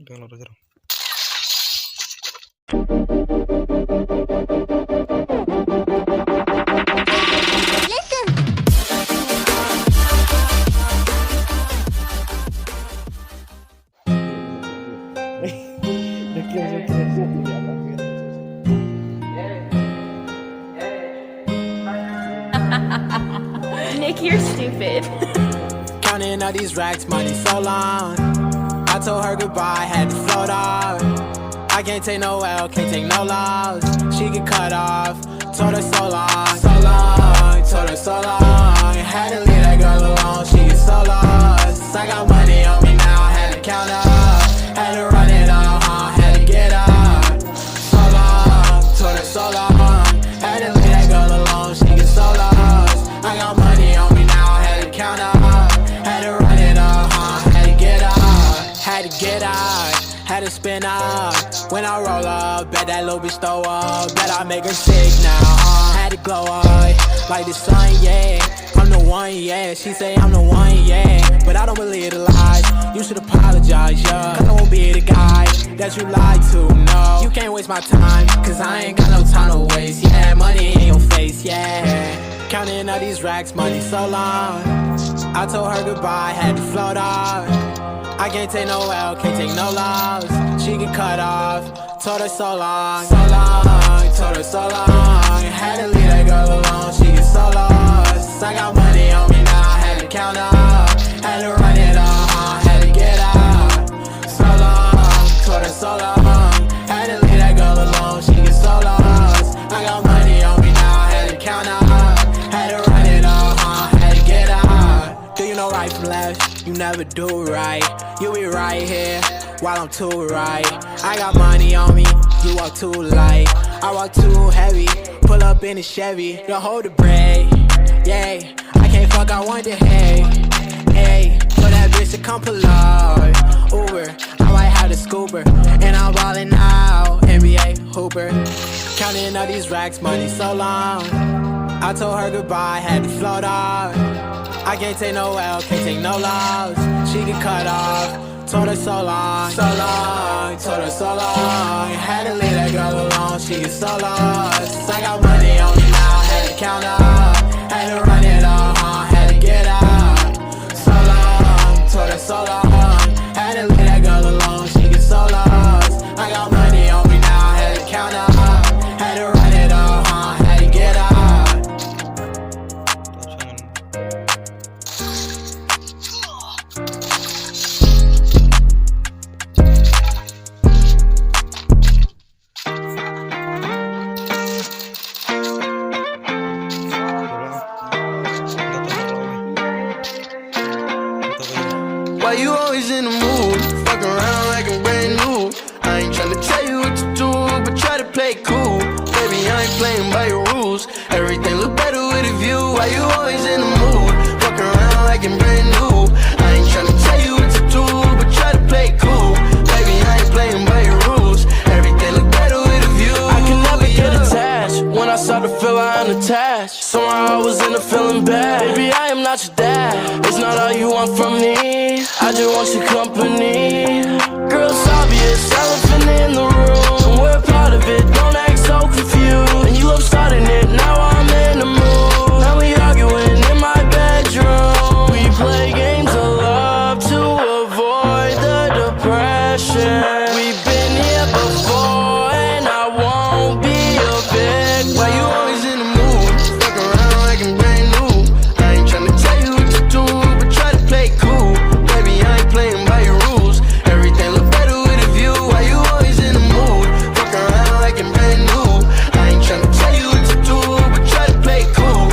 Pegang lo sekarang. Nick, you're stupid. Counting all these racks, money so long. I told her goodbye, had to float off. I can't take no L, can't take no loss. She get cut off, told her so long, so long, told her so long. Had to leave that girl alone, she get so lost. I got money on me now, had to count up. Had to run it up, had to get up. So long, told her so long. Had to leave that girl alone, she get so lost. I got money on me now, had to count up. Had to run it up, had to get up. Had to get out, had to spin up. When I roll up, bet that little bitch throw up. Bet I make her sick now, had to glow up. Like the sun, yeah, I'm the one, yeah. She say I'm the one, yeah, but I don't believe the lies. You should apologize, yeah, cause I won't be the guy that you lied to, no. You can't waste my time, cause I ain't got no time to waste. Yeah, money in your face, yeah. Counting all these racks, money so long. I told her goodbye, had to float off. I can't take no L, can't take no loss. She get cut off, told her so long, so long, told her so long. Had to leave that girl alone, she get so lost. I got money on me now, had to count up. Had to run it up, had to get out. So long, told her so long. Had to leave that girl alone, she get so lost. I got money on me now, had to count up. Had to run it up, had to get out. Do you know right from left? You never do right. You be right here while I'm too right. I got money on me, you walk too light. I walk too heavy, pull up in a Chevy. Don't hold the brake, yeah. I can't fuck, I want the hay, hey. For that bitch to come pull up, Uber, I might have the scooper. And I'm ballin' out, NBA Hooper. Counting all these racks, money so long. I told her goodbye, had to float off. I can't take no L, can't take no loss. She get cut off, told her so long, so long, told her so long. Had to leave that girl alone, she get so lost. I got money on me now, had to count up. Had to run it up, had to get out. So long, told her so long. Had to leave that girl alone, she get so lost. I got money on me now, had to count up. Had to run it up, had to get out. Why you always in the mood? Fuck around like I'm brand new. I ain't tryna tell you what to do, but try to play cool. Baby, I ain't playing by your rules. Everything look better with a view. Why you always in the mood? Fuck around like I'm brand new. I ain't tryna tell you what to do, but try to play cool. Baby, I ain't playing by your rules. Everything look better with a view. I can never get attached. When I start to feel I unattached, somehow I was in a feeling bad. Baby, I am not your dad. It's not all you want from me. I just want your company. Girl, it's obvious, elephant in the room. We're part of it, don't act so confused. And you love starting it, now I'm in the mood. Now we arguing in my bedroom. We play games of love to avoid the depression. We've been here before and I won't be a victim. Why you always in the mood? Fuck around like I'm brand new. I ain't tryna tell you what to do, but try to play cool. Baby, I ain't playing by your rules. Everything look better with a view. Why you always in the mood? Fuck around like I'm brand new. I ain't tryna tell you what to do, but try to play cool.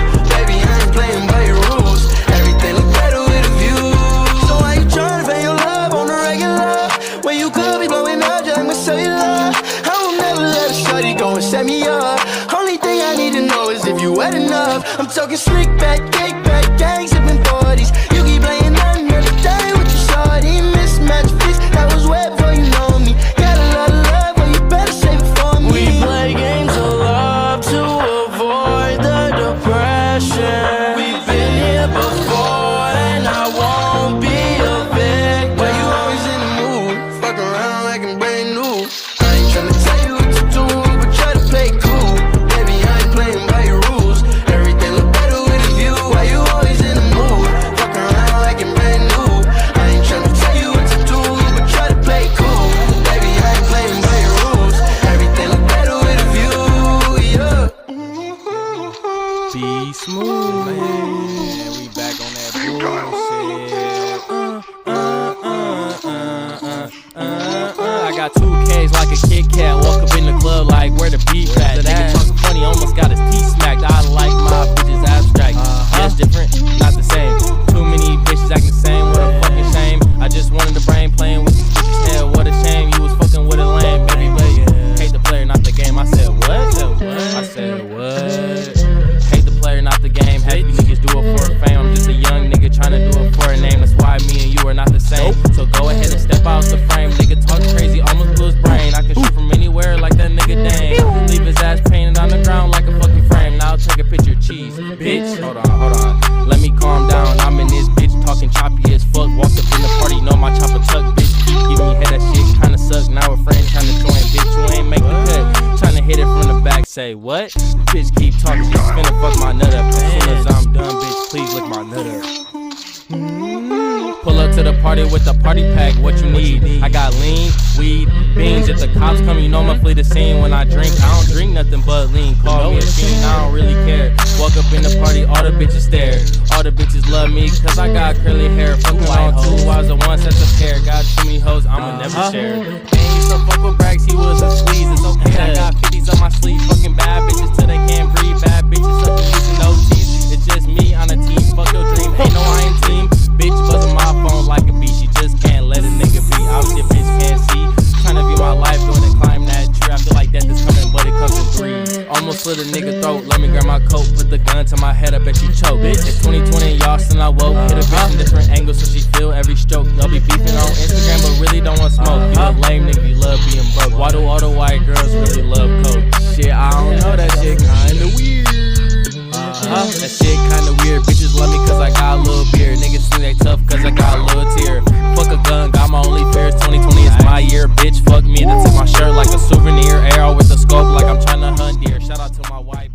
lane choppy as fuck. Walked up in the party, know my chopper tuck. Bitch keep giving me head, that shit kinda suck. Now a friend tryna join, bitch, you ain't make the cut. Tryna hit it from the back, say what? Bitch keep talking, she's finna fuck my nut up. As soon as I'm done, bitch, please lick my nut up. Pull up to the party with the party pack, what you need? I got lean, weed, beans. If the cops come, you know I'ma flee the scene. When I drink, I don't drink nothing but lean. Call me a fiend, I don't really care. Walk up in the party, all the bitches stare. All the bitches love me, cause I got curly hair. Fucking on 2 wives and 1 set of pair. Got too many hoes, I'ma never share. Man, used to fuck with Brax, he was a squeeze. It's okay, I got 50s up my sleeve. Fucking bad bitches till they can't breathe. Bad bitches sucking using no teeth. It's just me on a team, fuck your dream. Ain't no I ain't team. Bitch buzzing my phone like a bee. She just can't let a nigga be out there, bitch can't see. Tryna view my life, going to climb that tree. I feel like death is coming, but it comes in 3. Almost slit a nigga throat, let me grab my coat. Put the gun to my head, I bet you choke. Bitch, it's 2020 and y'all still not woke. Hit a bitch in different angles so she feel every stroke. Y'all be beefing on Instagram, but really don't want smoke. You a lame nigga, you love being broke. Why do all the white girls really love coke? Shit, I don't know, that shit kinda weird. That shit kinda weird. Bitches love me cause I got a little beard. Niggas think they tough cause I got a little tear. Fuck a gun, got my only fears. 2020 is my year, bitch. Fuck me, then took my shirt like a souvenir. Arrow with a scope like I'm tryna hunt deer. Shout out to my wife.